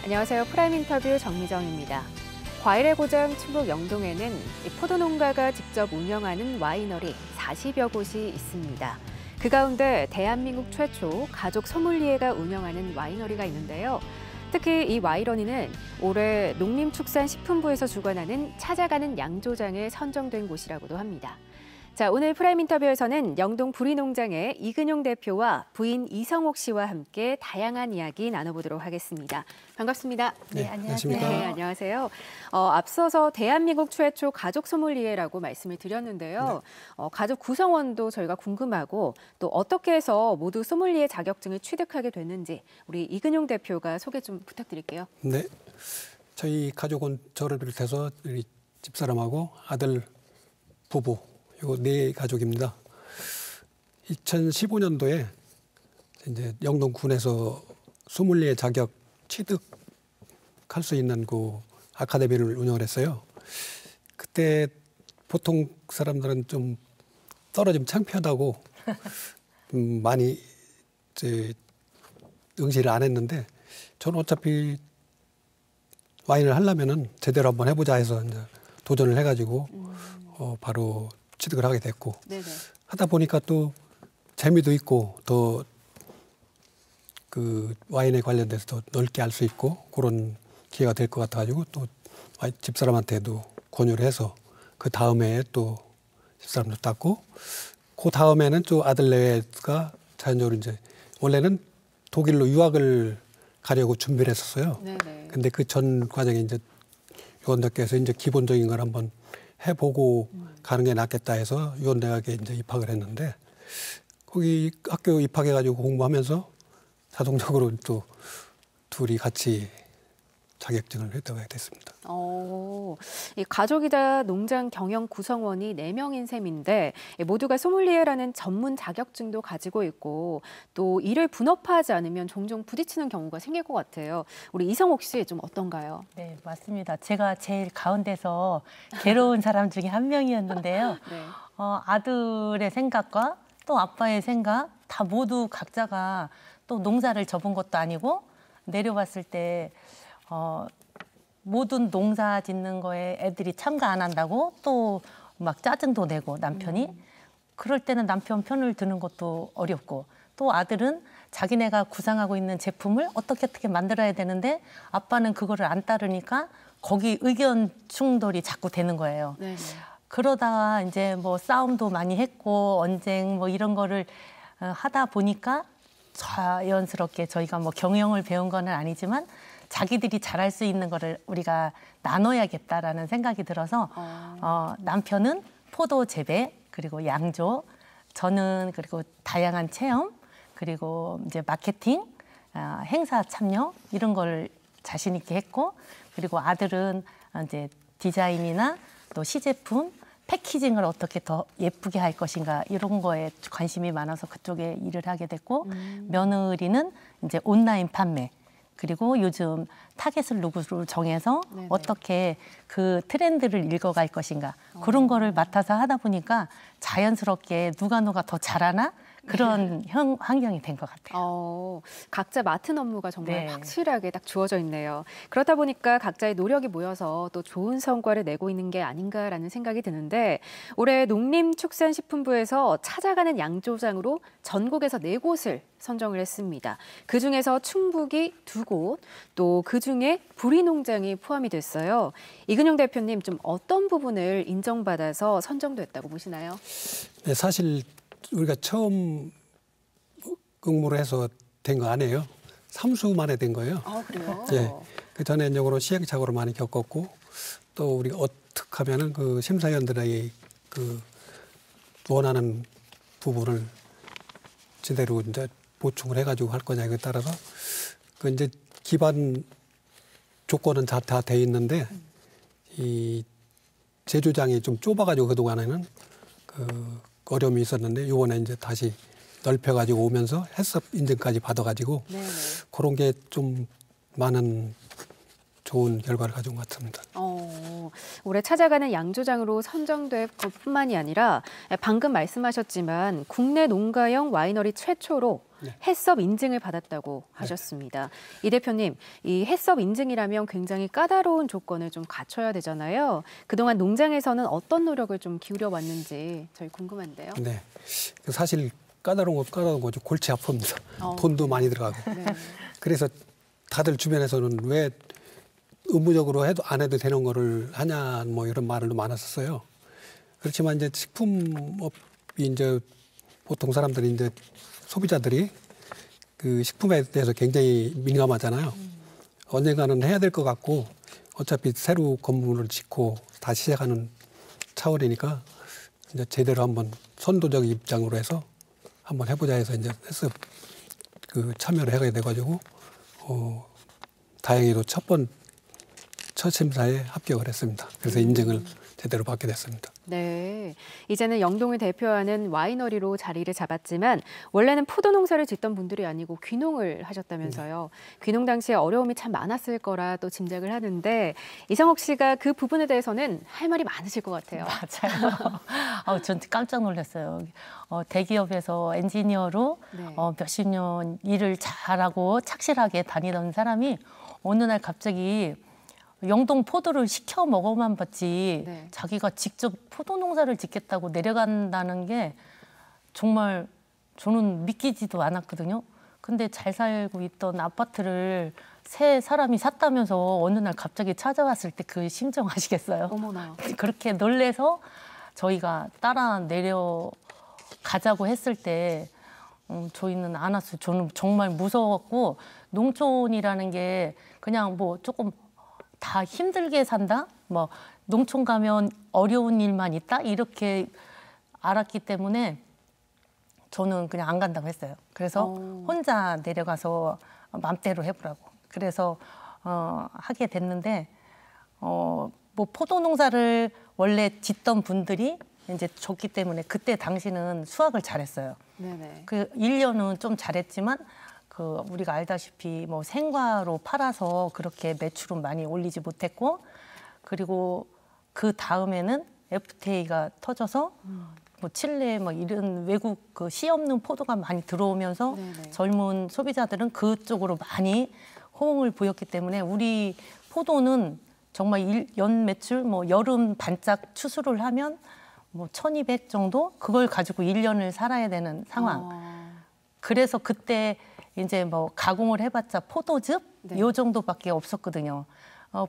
안녕하세요. 프라임 인터뷰 정미정입니다. 과일의 고장 충북 영동에는 포도 농가가 직접 운영하는 와이너리 40여 곳이 있습니다. 그 가운데 대한민국 최초 가족 소믈리에가 운영하는 와이너리가 있는데요. 특히 이 와이너리는 올해 농림축산식품부에서 주관하는 찾아가는 양조장에 선정된 곳이라고도 합니다. 자, 오늘 프라임 인터뷰에서는 영동 부리농장의 이근용 대표와 부인 이성옥 씨와 함께 다양한 이야기 나눠보도록 하겠습니다. 반갑습니다. 네, 안녕하세요. 네, 안녕하세요. 앞서서 대한민국 최초 가족 소믈리에라고 말씀을 드렸는데요. 네. 가족 구성원도 저희가 궁금하고 또 어떻게 해서 모두 소믈리에 자격증을 취득하게 됐는지 우리 이근용 대표가 소개 좀 부탁드릴게요. 네, 저희 가족은 저를 비롯해서 우리 집사람하고 아들 부부 요 네 가족입니다. 2015년도에 이제 영동군에서 소믈리에 자격 취득할 수 있는 그 아카데미를 운영을 했어요. 그때 보통 사람들은 좀 떨어지면 창피하다고 많이 이제 응시를 안 했는데 저는 어차피 와인을 하려면은 제대로 한번 해보자 해서 이제 도전을 해가지고 바로 취득을 하게 됐고 네네. 하다 보니까 또 재미도 있고 더 그 와인에 관련돼서 더 넓게 알 수 있고 그런 기회가 될 것 같아가지고 또 집사람한테도 권유를 해서 그 다음에 또 집사람도 땄고 그 다음에는 또 아들내가 자연적으로 이제 원래는 독일로 유학을 가려고 준비를 했었어요. 네네. 근데 그 전 과정에 이제 유원대학교에서 이제 기본적인 걸 한번 해보고 가는 게 낫겠다 해서 유원대학에 이제 입학을 했는데 거기 학교 입학해가지고 공부하면서 자동적으로 또 둘이 같이 자격증을 획득하게 됐습니다. 이 가족이다 농장 경영 구성원이 4명인 셈인데 모두가 소믈리에라는 전문 자격증도 가지고 있고 또 일을 분업화하지 않으면 종종 부딪히는 경우가 생길 것 같아요. 우리 이성옥 씨 좀 어떤가요? 네, 맞습니다. 제가 제일 가운데서 괴로운 사람 중에 한 명이었는데요. 네. 아들의 생각과 또 아빠의 생각 다 모두 각자가 또 농사를 접은 것도 아니고 내려왔을 때 모든 농사 짓는 거에 애들이 참가 안 한다고 또 막 짜증도 내고 남편이 그럴 때는 남편 편을 드는 것도 어렵고 또 아들은 자기네가 구상하고 있는 제품을 어떻게 만들어야 되는데 아빠는 그거를 안 따르니까 거기 의견 충돌이 자꾸 되는 거예요. 네네. 그러다가 이제 뭐 싸움도 많이 했고 언쟁 뭐 이런 거를 하다 보니까 자연스럽게 저희가 뭐 경영을 배운 건 아니지만 자기들이 잘할 수 있는 거를 우리가 나눠야겠다라는 생각이 들어서 남편은 포도 재배 그리고 양조, 저는 그리고 다양한 체험 그리고 이제 마케팅, 행사 참여 이런 걸 자신 있게 했고 그리고 아들은 이제 디자인이나 또 시제품 패키징을 어떻게 더 예쁘게 할 것인가 이런 거에 관심이 많아서 그쪽에 일을 하게 됐고 며느리는 이제 온라인 판매 그리고 요즘 타겟을 누구로 정해서 네네. 어떻게 그 트렌드를 읽어갈 것인가 그런 거를 맡아서 하다 보니까 자연스럽게 누가 더 잘하나 그런 환경이 된 것 같아요. 각자 맡은 업무가 정말 네. 확실하게 딱 주어져 있네요. 그렇다 보니까 각자의 노력이 모여서 또 좋은 성과를 내고 있는 게 아닌가라는 생각이 드는데 올해 농림축산식품부에서 찾아가는 양조장으로 전국에서 4곳을 선정을 했습니다. 그중에서 충북이 2곳, 또 그중에 부리농장이 포함이 됐어요. 이근용 대표님 좀 어떤 부분을 인정받아서 선정됐다고 보시나요? 네, 사실 우리가 처음 응모를 해서 된 거 아니에요. 3수 만에 된 거예요. 그래요? 예. 그 전에적으로 시행착오를 많이 겪었고 또 우리가 어떻게 하면은 그 심사위원들의 그 원하는 부분을 제대로 이제 보충을 해가지고 할 거냐에 따라서 그 이제 기반 조건은 다 돼 있는데 이 제조장이 좀 좁아가지고 그동안에는 그 어려움이 있었는데 이번에 이제 다시 넓혀가지고 오면서 해썹 인증까지 받아가지고 네네. 그런 게 좀 많은 좋은 결과를 가져온 것 같습니다. 올해 찾아가는 양조장으로 선정될 것뿐만이 아니라 방금 말씀하셨지만 국내 농가형 와이너리 최초로 네. 해썹 인증을 받았다고 하셨습니다. 이 대표님, 이 해썹 인증이라면 굉장히 까다로운 조건을 좀 갖춰야 되잖아요. 그동안 농장에서는 어떤 노력을 좀 기울여 왔는지 저희 궁금한데요. 네, 사실 까다로운 거죠. 골치 아픕니다. 돈도 많이 들어가고. 네. 그래서 다들 주변에서는 왜 의무적으로 안 해도 되는 거를 하냐 뭐 이런 말도 많았었어요. 그렇지만 이제 식품업이 이제 보통 사람들이 이제 소비자들이 그 식품에 대해서 굉장히 민감하잖아요. 언젠가는 해야 될 것 같고 어차피 새로 건물을 짓고 다시 시작하는 차원이니까 이제 제대로 한번 선도적 입장으로 해서 한번 해보자 해서 이제 해서 그 참여를 하게 돼가지고 다행히도 첫 심사에 합격을 했습니다. 그래서 인증을 제대로 받게 됐습니다. 네, 이제는 영동을 대표하는 와이너리로 자리를 잡았지만 원래는 포도 농사를 짓던 분들이 아니고 귀농을 하셨다면서요. 귀농 당시에 어려움이 참 많았을 거라 또 짐작을 하는데 이성옥 씨가 그 부분에 대해서는 할 말이 많으실 것 같아요. 맞아요. 전 깜짝 놀랐어요. 대기업에서 엔지니어로 네. 몇십 년 일을 잘하고 착실하게 다니던 사람이 어느 날 갑자기 영동 포도를 시켜 먹어만 봤지 네. 자기가 직접 포도 농사를 짓겠다고 내려간다는 게 정말 저는 믿기지도 않았거든요. 근데 잘 살고 있던 아파트를 새 사람이 샀다면서 어느 날 갑자기 찾아왔을 때 그 심정 아시겠어요? 어머나. 그렇게 놀래서 저희가 따라 내려가자고 했을 때 저희는 안 왔어요. 저는 정말 무서웠고 농촌이라는 게 그냥 뭐 조금 다 힘들게 산다? 뭐 농촌 가면 어려운 일만 있다? 이렇게 알았기 때문에 저는 그냥 안 간다고 했어요. 그래서 혼자 내려가서 맘대로 해보라고. 그래서 하게 됐는데 뭐 포도 농사를 원래 짓던 분들이 이제 줬기 때문에 그때 당시는 수확을 잘했어요. 네네. 그 1년은 좀 잘했지만 그 우리가 알다시피 뭐 생과로 팔아서 그렇게 매출은 많이 올리지 못했고 그리고 그 다음에는 FTA가 터져서 뭐 칠레 뭐 이런 외국 그 씨 없는 포도가 많이 들어오면서 네네. 젊은 소비자들은 그쪽으로 많이 호응을 보였기 때문에 우리 포도는 정말 연 매출 뭐 여름 반짝 추수를 하면 뭐 1,200 정도 그걸 가지고 1년을 살아야 되는 상황. 그래서 그때 이제 뭐 가공을 해봤자 포도즙 네. 요 정도밖에 없었거든요.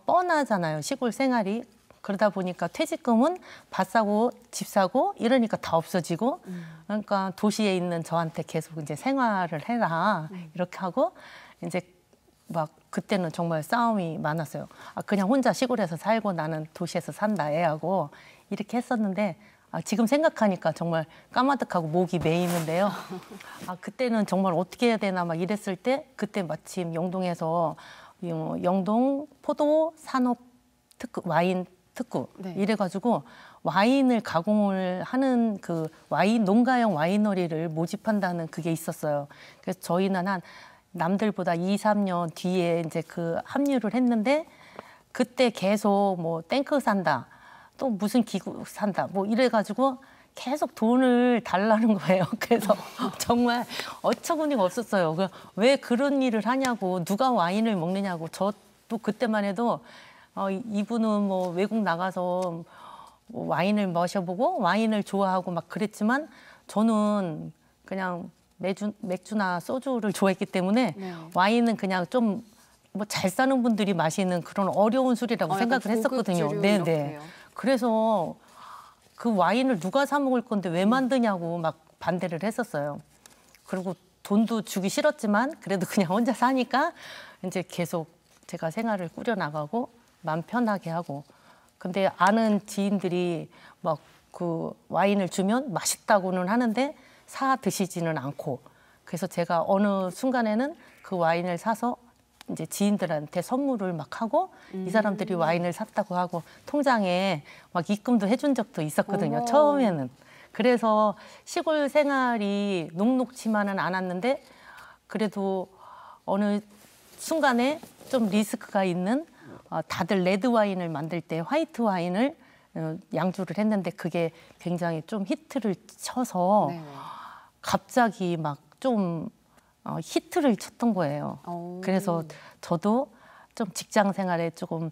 뻔하잖아요. 시골 생활이. 그러다 보니까 퇴직금은 밭 사고 집 사고 이러니까 다 없어지고 그러니까 도시에 있는 저한테 계속 이제 생활을 해라 이렇게 하고 이제 막 그때는 정말 싸움이 많았어요. 그냥 혼자 시골에서 살고 나는 도시에서 산다 애하고 이렇게 했었는데 지금 생각하니까 정말 까마득하고 목이 메이는데요. 그때는 정말 어떻게 해야 되나 막 이랬을 때 그때 마침 영동에서 영동 포도 산업 특구 와인 특구 네. 이래가지고 와인을 가공을 하는 그 와인 농가형 와이너리를 모집한다는 그게 있었어요. 그래서 저희는 한 남들보다 2, 3년 뒤에 이제 그 합류를 했는데 그때 계속 뭐 탱크 산다. 또 무슨 기구 산다 뭐 이래가지고 계속 돈을 달라는 거예요. 그래서 정말 어처구니가 없었어요. 왜 그런 일을 하냐고 누가 와인을 먹느냐고 저도 그때만 해도 이분은 뭐 외국 나가서 뭐 와인을 마셔보고 와인을 좋아하고 막 그랬지만 저는 그냥 맥주나 소주를 좋아했기 때문에 네. 와인은 그냥 좀 뭐 잘 사는 분들이 마시는 그런 어려운 술이라고 생각을 했었거든요. 네네. 그래서 그 와인을 누가 사 먹을 건데 왜 만드냐고 막 반대를 했었어요. 그리고 돈도 주기 싫었지만 그래도 그냥 혼자 사니까 이제 계속 제가 생활을 꾸려나가고 마음 편하게 하고. 근데 아는 지인들이 막 그 와인을 주면 맛있다고는 하는데 사 드시지는 않고. 그래서 제가 어느 순간에는 그 와인을 사서 이제 지인들한테 선물을 막 하고 이 사람들이 와인을 샀다고 하고 통장에 막 입금도 해준 적도 있었거든요. 처음에는. 그래서 시골 생활이 녹록지만은 않았는데 그래도 어느 순간에 좀 리스크가 있는 다들 레드 와인을 만들 때 화이트 와인을 양주를 했는데 그게 굉장히 좀 히트를 쳐서 네. 갑자기 막 좀 히트를 쳤던 거예요. 오. 그래서 저도 좀 직장 생활에 조금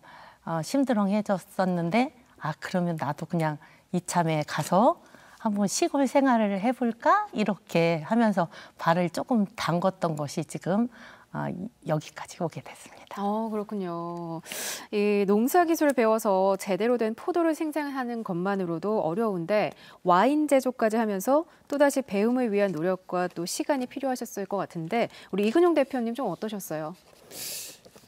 심드렁해졌었는데 그러면 나도 그냥 이참에 가서 한번 시골 생활을 해볼까 이렇게 하면서 발을 조금 담궜던 것이 지금 여기까지 오게 됐습니다. 그렇군요. 이 농사 기술을 배워서 제대로 된 포도를 생산하는 것만으로도 어려운데 와인 제조까지 하면서 또다시 배움을 위한 노력과 또 시간이 필요하셨을 것 같은데 우리 이근용 대표님 좀 어떠셨어요?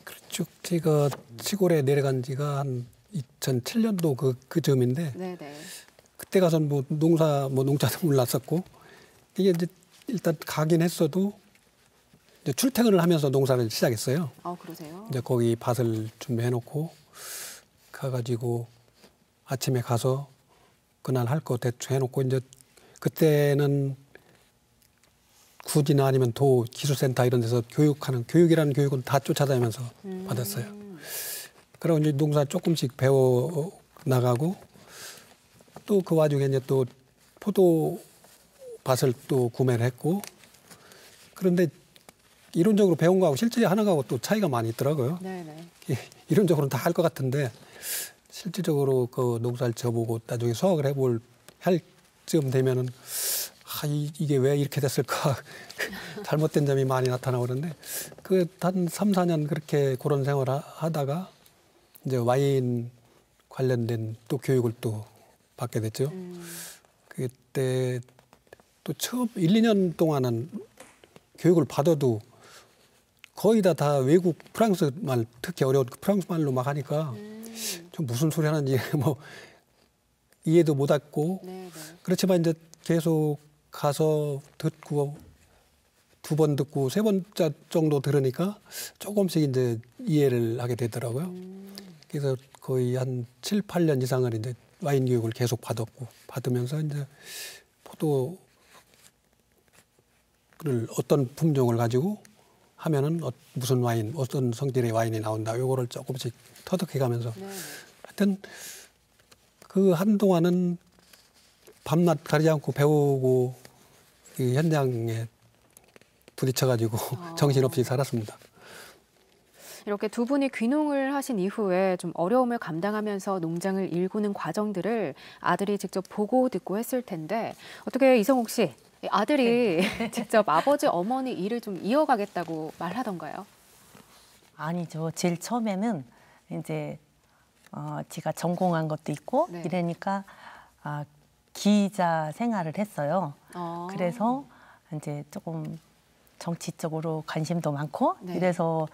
그렇죠. 제가 시골에 내려간 지가 한 2007년도 그 즈음인데 네네. 그때 가서는 뭐 농자도 몰랐었고 이게 이제 일단 가긴 했어도 이제 출퇴근을 하면서 농사를 시작했어요. 그러세요? 이제 거기 밭을 준비해놓고 가가지고 아침에 가서 그날 할 거 대충 해놓고 이제 그때는 구지나 아니면 도 기술센터 이런 데서 교육이라는 교육은 다 쫓아다니면서 받았어요. 그리고 이제 농사 조금씩 배워 나가고 또 그 와중에 이제 또 포도 밭을 또 구매를 했고 그런데 이론적으로 배운 거하고 실제 하는 거하고 또 차이가 많이 있더라고요. 네네. 이론적으로는 다 할 것 같은데 실질적으로 그 농사를 지어보고 나중에 수확을 할 즈음 되면은 이게 왜 이렇게 됐을까 잘못된 점이 많이 나타나고 그러는데 그 한 3, 4년 그렇게 그런 생활을 하다가 이제 와인 관련된 또 교육을 또 받게 됐죠. 그때 또 처음 1, 2년 동안은 교육을 받아도 거의 다 외국 프랑스 말 특히 어려운 프랑스 말로 막 하니까 좀 무슨 소리 하는지 뭐 이해도 못 했고 네네. 그렇지만 이제 계속 가서 듣고 2번 듣고 3번 정도 들으니까 조금씩 이제 이해를 하게 되더라고요. 그래서 거의 한 7, 8년 이상을 이제 와인 교육을 계속 받으면서 이제 포도를 어떤 품종을 가지고 하면은 무슨 와인, 어떤 성질의 와인이 나온다. 요거를 조금씩 터득해가면서 하여튼 그 한동안은 밤낮 가리지 않고 배우고 그 현장에 부딪혀가지고 정신없이 살았습니다. 이렇게 두 분이 귀농을 하신 이후에 좀 어려움을 감당하면서 농장을 일구는 과정들을 아들이 직접 보고 듣고 했을 텐데 어떻게 이성욱 씨, 아들이 직접 아버지 어머니 일을 좀 이어가겠다고 말하던가요? 아니죠. 제일 처음에는 이제 제가 전공한 것도 있고 네. 이러니까 기자 생활을 했어요. 그래서 이제 조금 정치적으로 관심도 많고 네. 이래서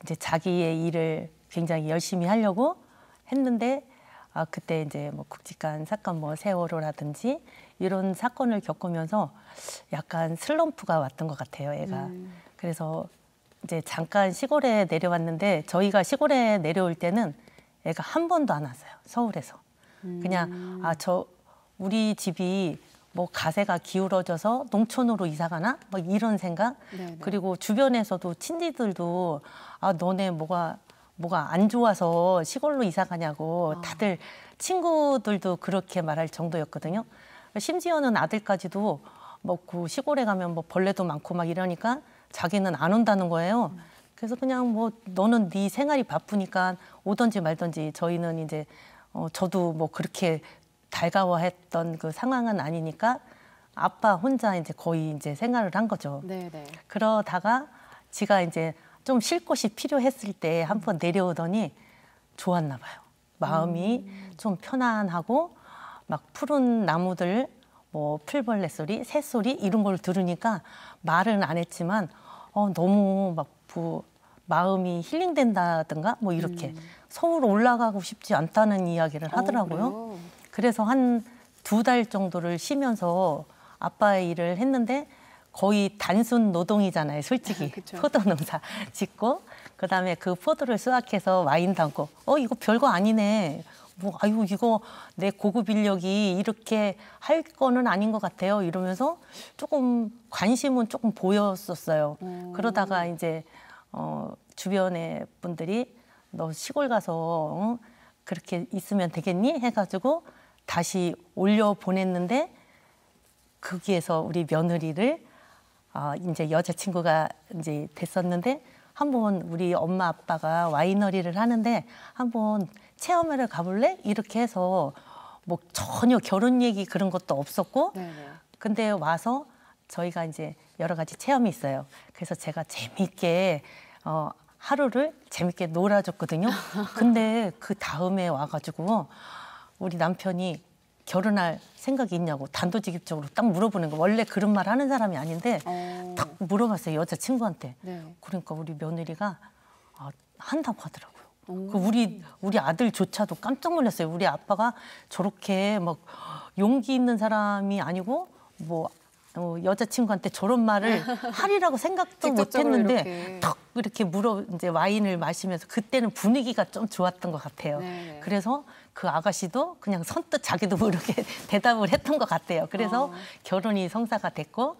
이제 자기의 일을 굉장히 열심히 하려고 했는데 그때 이제 뭐 굵직한 사건 뭐 세월호라든지 이런 사건을 겪으면서 약간 슬럼프가 왔던 것 같아요, 애가. 그래서 이제 잠깐 시골에 내려왔는데 저희가 시골에 내려올 때는 애가 한 번도 안 왔어요, 서울에서. 그냥 우리 집이 뭐 가세가 기울어져서 농촌으로 이사 가나? 뭐 이런 생각? 네네. 그리고 주변에서도 친지들도 너네 뭐가 안 좋아서 시골로 이사 가냐고 다들 친구들도 그렇게 말할 정도였거든요. 심지어는 아들까지도 뭐 그 시골에 가면 뭐 벌레도 많고 막 이러니까 자기는 안 온다는 거예요. 그래서 그냥 뭐 너는 네 생활이 바쁘니까 오든지 말든지 저희는 이제 저도 뭐 그렇게 달가워했던 그 상황은 아니니까 아빠 혼자 이제 거의 이제 생활을 한 거죠. 네네. 그러다가 지가 이제 좀 쉴 곳이 필요했을 때 한번 내려오더니 좋았나 봐요. 마음이 좀 편안하고 막 푸른 나무들 뭐 풀벌레 소리, 새소리 이런 걸 들으니까 말은 안 했지만 너무 막 마음이 힐링된다든가 뭐 이렇게 서울 올라가고 싶지 않다는 이야기를 하더라고요. 그래요? 그래서 한 2달 정도를 쉬면서 아빠의 일을 했는데 거의 단순 노동이잖아요, 솔직히. 그쵸. 포도 농사 짓고 그다음에 그 포도를 수확해서 와인 담고 이거 별거 아니네. 뭐 아유 이거 내 고급 인력이 이렇게 할 거는 아닌 것 같아요. 이러면서 조금 관심은 조금 보였었어요. 그러다가 이제 주변의 분들이 너 시골 가서 그렇게 있으면 되겠니? 해가지고 다시 올려 보냈는데 거기에서 우리 며느리를 이제 여자친구가 이제 됐었는데 한번 우리 엄마 아빠가 와이너리를 하는데 한번 체험회를 가볼래? 이렇게 해서 뭐 전혀 결혼 얘기 그런 것도 없었고 네네. 근데 와서 저희가 이제 여러 가지 체험이 있어요. 그래서 제가 재미있게 하루를 재밌게 놀아줬거든요. 근데 그 다음에 와가지고 우리 남편이 결혼할 생각이 있냐고 단도직입적으로 딱 물어보는 거. 원래 그런 말 하는 사람이 아닌데 딱 물어봤어요. 여자친구한테. 네. 그러니까 우리 며느리가 한다고 하더라고요. 오. 그 우리 아들조차도 깜짝 놀랐어요. 우리 아빠가 저렇게 막 용기 있는 사람이 아니고 뭐 여자친구한테 저런 말을 하리라고 생각도 직접적으로 못했는데 이렇게. 탁 이렇게 이제 와인을 마시면서 그때는 분위기가 좀 좋았던 것 같아요. 네네. 그래서 그 아가씨도 그냥 선뜻 자기도 모르게 대답을 했던 것 같아요. 그래서 결혼이 성사가 됐고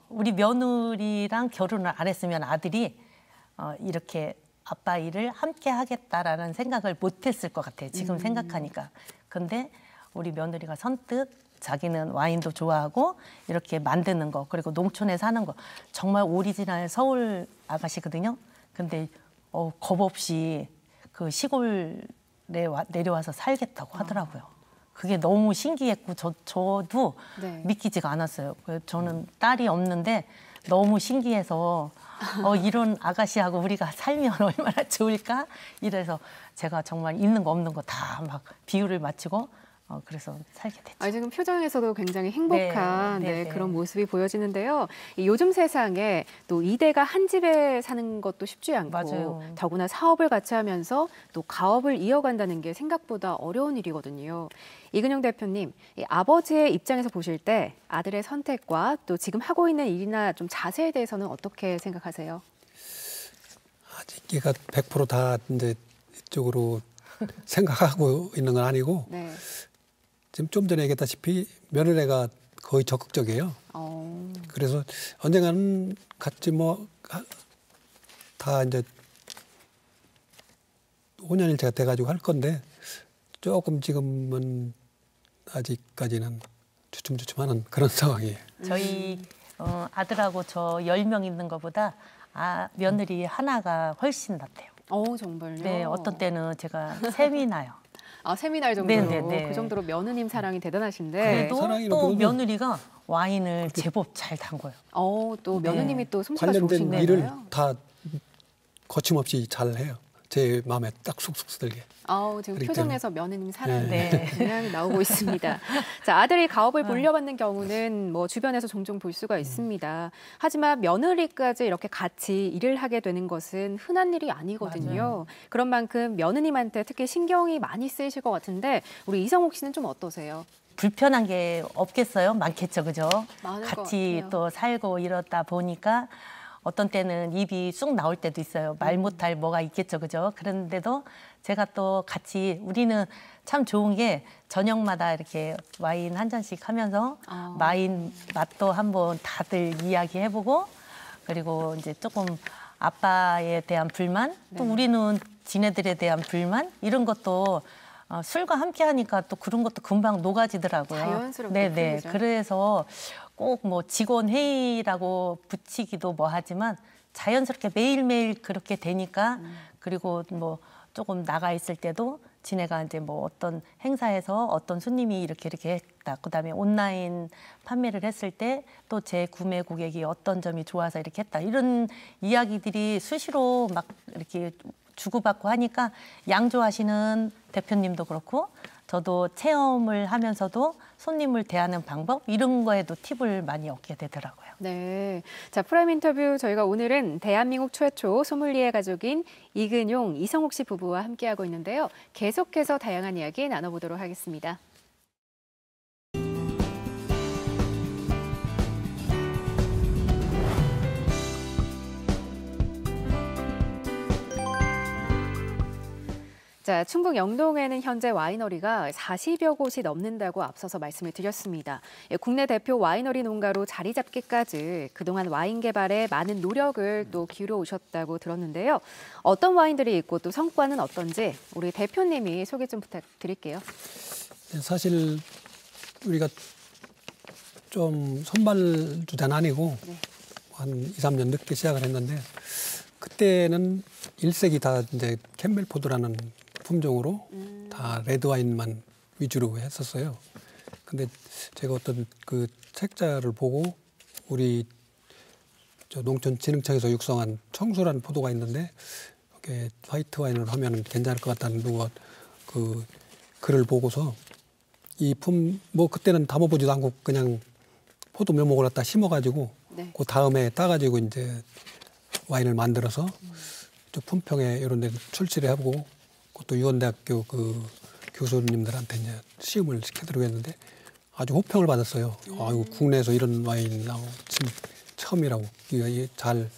우리 며느리랑 결혼을 안 했으면 아들이 이렇게 아빠 일을 함께 하겠다라는 생각을 못했을 것 같아요. 지금 생각하니까. 근데 우리 며느리가 선뜻 자기는 와인도 좋아하고 이렇게 만드는 거 그리고 농촌에 사는 거 정말 오리지널 서울 아가씨거든요. 근데 겁 없이 그 시골에 내려와서 살겠다고 하더라고요. 그게 너무 신기했고 저도 네. 믿기지가 않았어요. 저는 딸이 없는데 너무 신기해서 이런 아가씨하고 우리가 살면 얼마나 좋을까? 이래서 제가 정말 있는 거 없는 거 다 막 비율을 맞추고 그래서 살게 됐죠. 지금 표정에서도 굉장히 행복한 네. 그런 모습이 보여지는데요. 요즘 세상에 또 2대가 한 집에 사는 것도 쉽지 않고 맞아요. 더구나 사업을 같이 하면서 또 가업을 이어간다는 게 생각보다 어려운 일이거든요. 이근용 대표님, 이 아버지의 입장에서 보실 때 아들의 선택과 또 지금 하고 있는 일이나 좀 자세에 대해서는 어떻게 생각하세요? 아직 얘가 100% 다 이제 이쪽으로 생각하고 있는 건 아니고 네. 지금 좀 전에 얘기했다시피 며느리가 거의 적극적이에요. 그래서 언젠가는 같이 뭐 다 이제 5년 일차가 돼가지고 할 건데 조금 지금은 아직까지는 주춤주춤하는 그런 상황이에요. 저희 아들하고 저 10명 있는 것보다 며느리 하나가 훨씬 낫대요. 정말요? 네, 어떤 때는 제가 셈이 나요. 세미날 정도로 네네네. 그 정도로 며느님 사랑이 대단하신데 그래도 사랑이는 또 그래도 며느리가 와인을 제법 잘 담궈요. 또 며느님이 또 솜씨가 관련된 좋으신가요? 일을 다 거침없이 잘 해요. 제 마음에 딱 쑥쑥 들게. 지금 그렇기 표정에서 며느님 사랑이 네. 그냥 나오고 있습니다. 자, 아들이 가업을 물려받는 경우는 뭐 주변에서 종종 볼 수가 있습니다. 하지만 며느리까지 이렇게 같이 일을 하게 되는 것은 흔한 일이 아니거든요. 맞아요. 그런 만큼 며느님한테 특히 신경이 많이 쓰이실 것 같은데 우리 이성옥 씨는 좀 어떠세요? 불편한 게 없겠어요? 많겠죠, 그죠? 많을 것 같이 같아요. 또 살고 이러다 보니까 어떤 때는 입이 쑥 나올 때도 있어요. 말 못할 뭐가 있겠죠, 그죠? 그런데도 제가 또 같이 우리는 참 좋은 게 저녁마다 이렇게 와인 한 잔씩 하면서 와인 맛도 한번 다들 이야기해보고 그리고 이제 조금 아빠에 대한 불만 또 우리는 지네들에 대한 불만 이런 것도 술과 함께 하니까 또 그런 것도 금방 녹아지더라고요. 자연스럽게 네네. 풀리죠. 그래서 꼭 뭐 직원 회의라고 붙이기도 뭐 하지만 자연스럽게 매일매일 그렇게 되니까 그리고 뭐 조금 나가 있을 때도 지네가 이제 뭐 어떤 행사에서 어떤 손님이 이렇게 했다. 그다음에 온라인 판매를 했을 때 또 제 구매 고객이 어떤 점이 좋아서 이렇게 했다. 이런 이야기들이 수시로 막 이렇게 주고받고 하니까 양조하시는 대표님도 그렇고 저도 체험을 하면서도 손님을 대하는 방법 이런 거에도 팁을 많이 얻게 되더라고요. 네. 자, 프라임 인터뷰 저희가 오늘은 대한민국 최초 소믈리에 가족인 이근용, 이성옥 씨 부부와 함께하고 있는데요. 계속해서 다양한 이야기 나눠보도록 하겠습니다. 자, 충북 영동에는 현재 와이너리가 40여 곳이 넘는다고 앞서서 말씀을 드렸습니다. 국내 대표 와이너리 농가로 자리 잡기까지 그동안 와인 개발에 많은 노력을 또 기울여 오셨다고 들었는데요. 어떤 와인들이 있고 또 성과는 어떤지 우리 대표님이 소개 좀 부탁드릴게요. 사실 우리가 좀 선발 주자는 아니고 네. 한 2, 3년 늦게 시작을 했는데 그때는 일색이 다 이제 캠벨포드라는 품종으로 다 레드 와인만 위주로 했었어요. 근데 제가 어떤 그 책자를 보고 우리 저 농촌진흥청에서 육성한 청수라는 포도가 있는데 이렇게 화이트 와인으로 하면 괜찮을 것 같다는 그 글을 보고서 뭐 그때는 담아보지도 않고 그냥 포도 묘목을 갖다 심어가지고 네. 그 다음에 따가지고 이제 와인을 만들어서 또 품평회 이런 데 출시를 하고 또 유원대학교 그 교수님들한테 이제 시음을 시켜드리고 했는데 아주 호평을 받았어요. 아이고 국내에서 이런 와인 나오고 처음이라고 이거 잘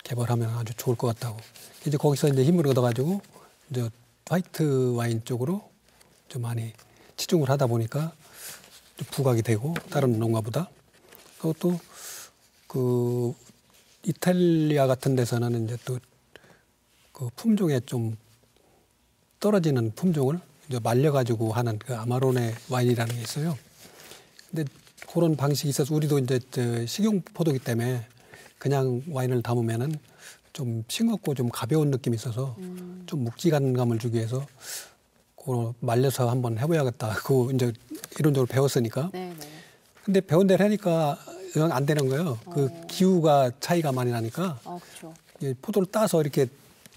개발하면 아주 좋을 것 같다고. 이제 거기서 이제 힘을 얻어가지고 이제 화이트 와인 쪽으로 좀 많이 치중을 하다 보니까 좀 부각이 되고 다른 농가보다 또 그 이탈리아 같은 데서는 이제 또 그 품종에 좀 떨어지는 품종을 이제 말려가지고 하는 그 아마로네 와인이라는 게 있어요. 근데 그런 방식이 있어서 우리도 이제 식용 포도기 때문에 그냥 와인을 담으면은 좀 싱겁고 좀 가벼운 느낌이 있어서 좀 묵직한 감을 주기 위해서 그거 말려서 한번 해봐야겠다. 그거 이제 이론적으로 배웠으니까. 네. 근데 배운 대로 하니까 영 안 되는 거예요. 그 기후가 차이가 많이 나니까 그렇죠. 포도를 따서 이렇게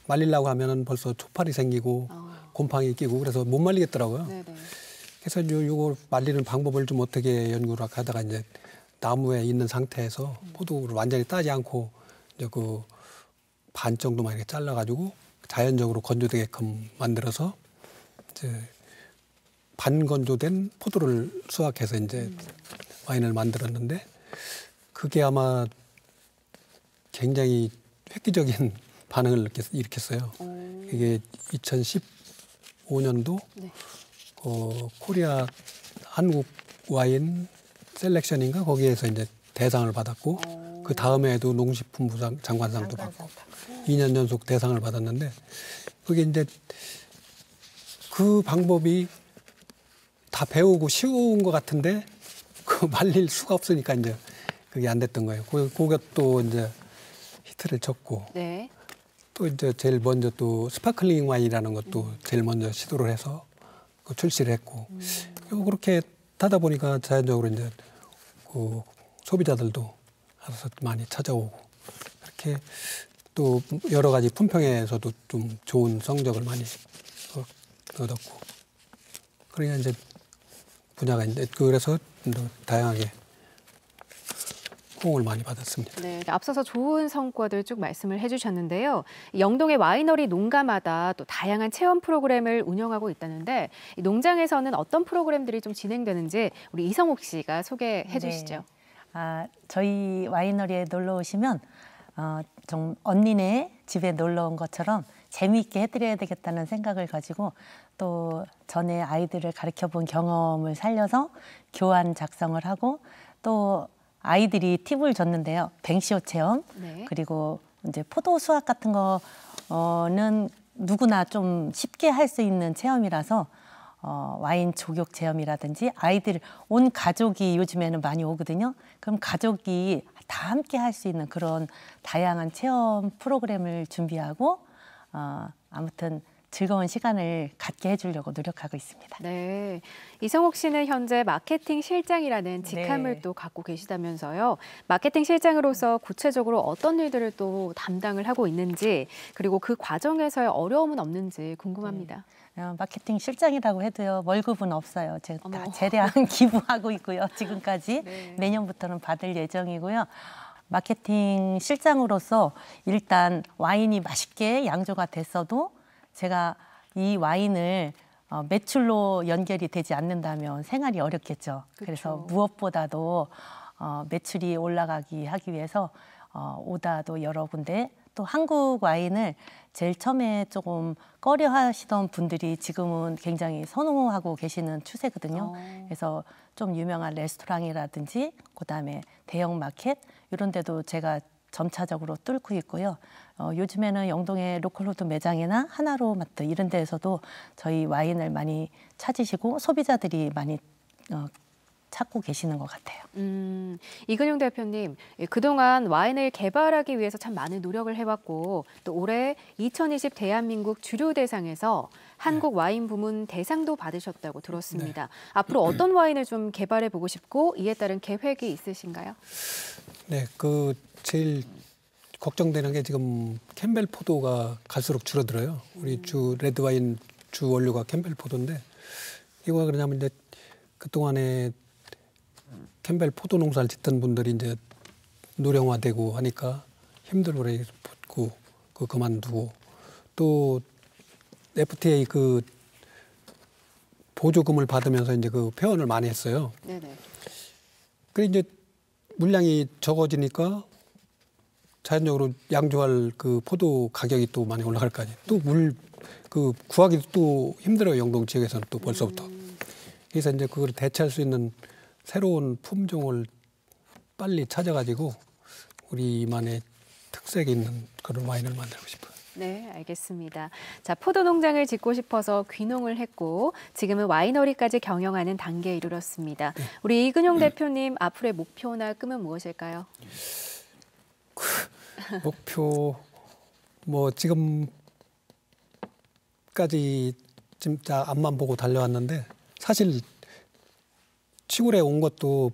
말리려고 하면은 벌써 초파리 생기고 곰팡이 끼고 그래서 못 말리겠더라고요. 네네. 그래서 요거 말리는 방법을 좀 어떻게 연구를 하다가 이제 나무에 있는 상태에서 포도를 완전히 따지 않고 이제 그 반 정도만 이렇게 잘라가지고 자연적으로 건조되게끔 만들어서 이제 반건조된 포도를 수확해서 이제 와인을 만들었는데 그게 아마 굉장히 획기적인 반응을 일으켰어요. 이게 2015년도 네. 코리아 한국 와인 셀렉션인가 거기에서 이제 대상을 받았고 그 다음에도 농식품부 장관상도 받고 2년 연속 대상을 받았는데 그게 이제 그 방법이 다 배우고 쉬운 것 같은데 그 말릴 수가 없으니까 이제 그게 안 됐던 거예요. 그것도 이제 히트를 쳤고 네. 또 이제 제일 먼저 또 스파클링 와인이라는 것도 제일 먼저 시도를 해서 출시를 했고 그렇게 하다 보니까 자연적으로 이제 그 소비자들도 알아서 많이 찾아오고 그렇게 또 여러 가지 품평에서도 좀 좋은 성적을 많이 얻었고 그러니까 이제 분야가 이제 그래서 다양하게 호응을 많이 받았습니다. 네, 앞서서 좋은 성과들 쭉 말씀을 해주셨는데요. 영동의 와이너리 농가마다 또 다양한 체험 프로그램을 운영하고 있다는데 이 농장에서는 어떤 프로그램들이 좀 진행되는지 우리 이성옥 씨가 소개해 주시죠. 저희 와이너리에 놀러 오시면 좀 언니네 집에 놀러 온 것처럼 재미있게 해드려야 되겠다는 생각을 가지고 또 전에 아이들을 가르쳐본 경험을 살려서 교환 작성을 하고 또 아이들이 팁을 줬는데요. 뱅시오 체험 네. 그리고 이제 포도 수확 같은 거는 누구나 좀 쉽게 할 수 있는 체험이라서 와인 조격 체험이라든지 아이들 온 가족이 요즘에는 많이 오거든요. 그럼 가족이 다 함께 할 수 있는 그런 다양한 체험 프로그램을 준비하고 아무튼 즐거운 시간을 갖게 해주려고 노력하고 있습니다. 네, 이성옥 씨는 현재 마케팅 실장이라는 직함을 네. 또 갖고 계시다면서요. 마케팅 실장으로서 구체적으로 어떤 일들을 또 담당을 하고 있는지 그리고 그 과정에서의 어려움은 없는지 궁금합니다. 마케팅 실장이라고 해도요 월급은 없어요. 제가 다 어머. 재량 기부하고 있고요. 지금까지 네. 내년부터는 받을 예정이고요. 마케팅 실장으로서 일단 와인이 맛있게 양조가 됐어도 제가 이 와인을 매출로 연결이 되지 않는다면 생활이 어렵겠죠. 그래서 무엇보다도 매출이 올라가기 하기 위해서 오다도 여러 군데 또 한국 와인을 제일 처음에 조금 꺼려 하시던 분들이 지금은 굉장히 선호하고 계시는 추세거든요. 그래서 좀 유명한 레스토랑이라든지 그다음에 대형 마켓 이런 데도 제가 점차적으로 뚫고 있고요. 요즘에는 영동의 로컬푸드 매장이나 하나로마트 이런 데에서도 저희 와인을 많이 찾으시고 소비자들이 많이 찾고 계시는 것 같아요. 이근용 대표님, 그동안 와인을 개발하기 위해서 참 많은 노력을 해왔고 또 올해 2020 대한민국 주류대상에서 한국 와인 부문 대상도 받으셨다고 들었습니다. 앞으로 어떤 와인을 좀 개발해보고 싶고 이에 따른 계획이 있으신가요? 네, 그 제일 걱정되는 게 지금 캠벨 포도가 갈수록 줄어들어요. 우리 주 레드 와인 주 원료가 캠벨 포도인데 이거 그러냐면 이제 그동안에 캠벨 포도 농사를 짓던 분들이 이제 노령화되고 하니까 힘들고 붙고 그 그만두고 또 FTA 그 보조금을 받으면서 이제 그 폐원을 많이 했어요. 네네. 그래 이제 물량이 적어지니까 자연적으로 양조할 그 포도 가격이 또 많이 올라갈 거 아니에요. 또 물 그 구하기도 또 힘들어요. 영동 지역에서는 또 벌써부터. 그래서 이제 그걸 대체할 수 있는 새로운 품종을 빨리 찾아가지고 우리만의 특색이 있는 그런 와인을 만들고 싶어요. 네, 알겠습니다. 자, 포도 농장을 짓고 싶어서 귀농을 했고 지금은 와이너리까지 경영하는 단계에 이르렀습니다. 우리 이근용 대표님 앞으로의 목표나 꿈은 무엇일까요? 목표 뭐 지금까지 진짜 앞만 보고 달려왔는데 사실 시골에 온 것도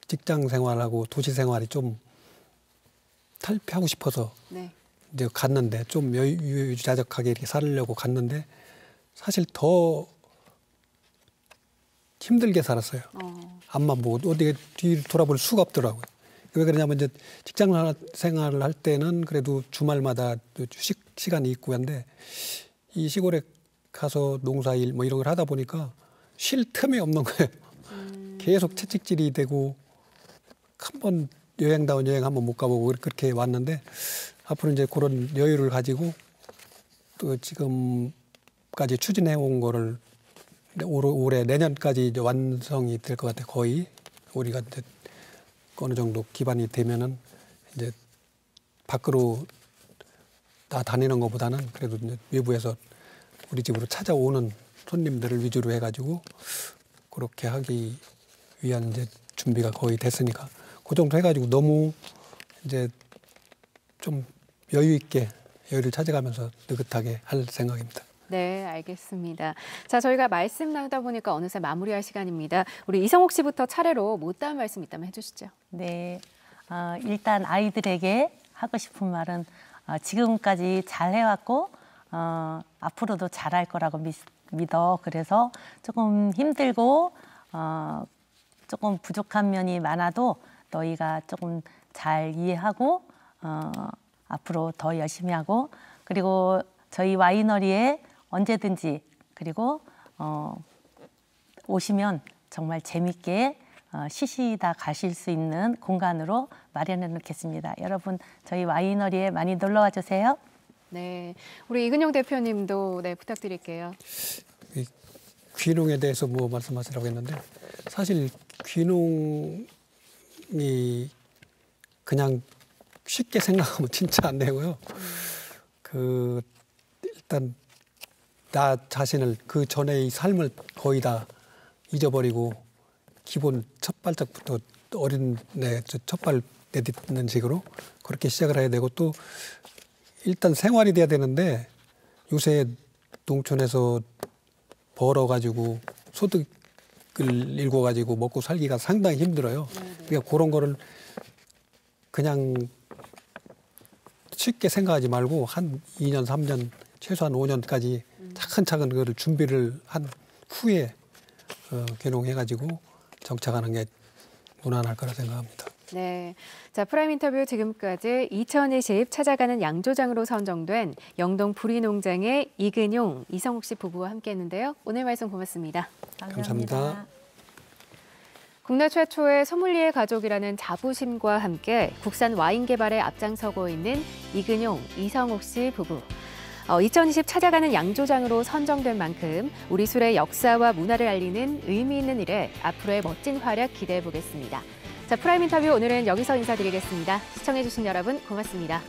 직장 생활하고 도시 생활이 좀 탈피하고 싶어서 이제 갔는데 좀 유유자적하게 이렇게 살려고 갔는데 사실 더 힘들게 살았어요. 앞만 보고 어디 뒤를 돌아볼 수가 없더라고요. 왜 그러냐면 이제 직장 생활을 할 때는 그래도 주말마다 휴식 시간이 있고 한데 이 시골에 가서 농사일 뭐 이런 걸 하다 보니까 쉴 틈이 없는 거예요. 계속 채찍질이 되고 한번 여행다운 여행 한번 못 가보고 그렇게 왔는데 앞으로 이제 그런 여유를 가지고 또 지금까지 추진해 온 거를 올해 내년까지 이제 완성이 될 것 같아요. 거의 우리가 이제 어느 정도 기반이 되면은 이제 밖으로 다 다니는 것보다는 그래도 이제 외부에서 우리 집으로 찾아오는 손님들을 위주로 해가지고 그렇게 하기 위한 이제 준비가 거의 됐으니까 그 정도 해가지고 너무 이제 좀 여유 있게 여유를 찾아가면서 느긋하게 할 생각입니다. 네, 알겠습니다. 자, 저희가 말씀 나누다 보니까 어느새 마무리할 시간입니다. 우리 이성옥 씨부터 차례로 못다한 말씀 있다면 해주시죠. 네, 일단 아이들에게 하고 싶은 말은 지금까지 잘 해왔고 앞으로도 잘할 거라고 믿어. 그래서 조금 힘들고 조금 부족한 면이 많아도 너희가 조금 잘 이해하고 앞으로 더 열심히 하고 그리고 저희 와이너리에 언제든지 그리고 오시면 정말 재밌게 쉬시다 가실 수 있는 공간으로 마련해 놓겠습니다. 여러분 저희 와이너리에 많이 놀러와 주세요. 네, 우리 이근용 대표님도 네, 부탁드릴게요. 귀농에 대해서 뭐 말씀하시라고 했는데 사실 귀농이 그냥 쉽게 생각하면 진짜 안 되고요. 일단 나 자신을 그 전의 삶을 거의 다 잊어버리고 기본 첫 발짝부터 어린애 첫발 내딛는 식으로 그렇게 시작을 해야 되고 또 일단 생활이 돼야 되는데 요새 농촌에서 벌어가지고 소득을 일궈가지고 먹고 살기가 상당히 힘들어요. 그러니까 그런 거를 그냥 쉽게 생각하지 말고 한 2년, 3년, 최소한 5년까지 차근차근 그거를 준비를 한 후에 귀농해가지고 정착하는 게 무난할 거라 생각합니다. 네, 자 프라임 인터뷰 지금까지 2020 찾아가는 양조장으로 선정된 영동 부리농장의 이근용, 이성옥 씨 부부와 함께했는데요. 오늘 말씀 고맙습니다. 감사합니다. 국내 최초의 소믈리에 가족이라는 자부심과 함께 국산 와인 개발에 앞장서고 있는 이근용, 이성옥 씨 부부. 2020 찾아가는 양조장으로 선정된 만큼 우리 술의 역사와 문화를 알리는 의미 있는 일에 앞으로의 멋진 활약 기대해 보겠습니다. 자, 프라임 인터뷰 오늘은 여기서 인사드리겠습니다. 시청해주신 여러분 고맙습니다.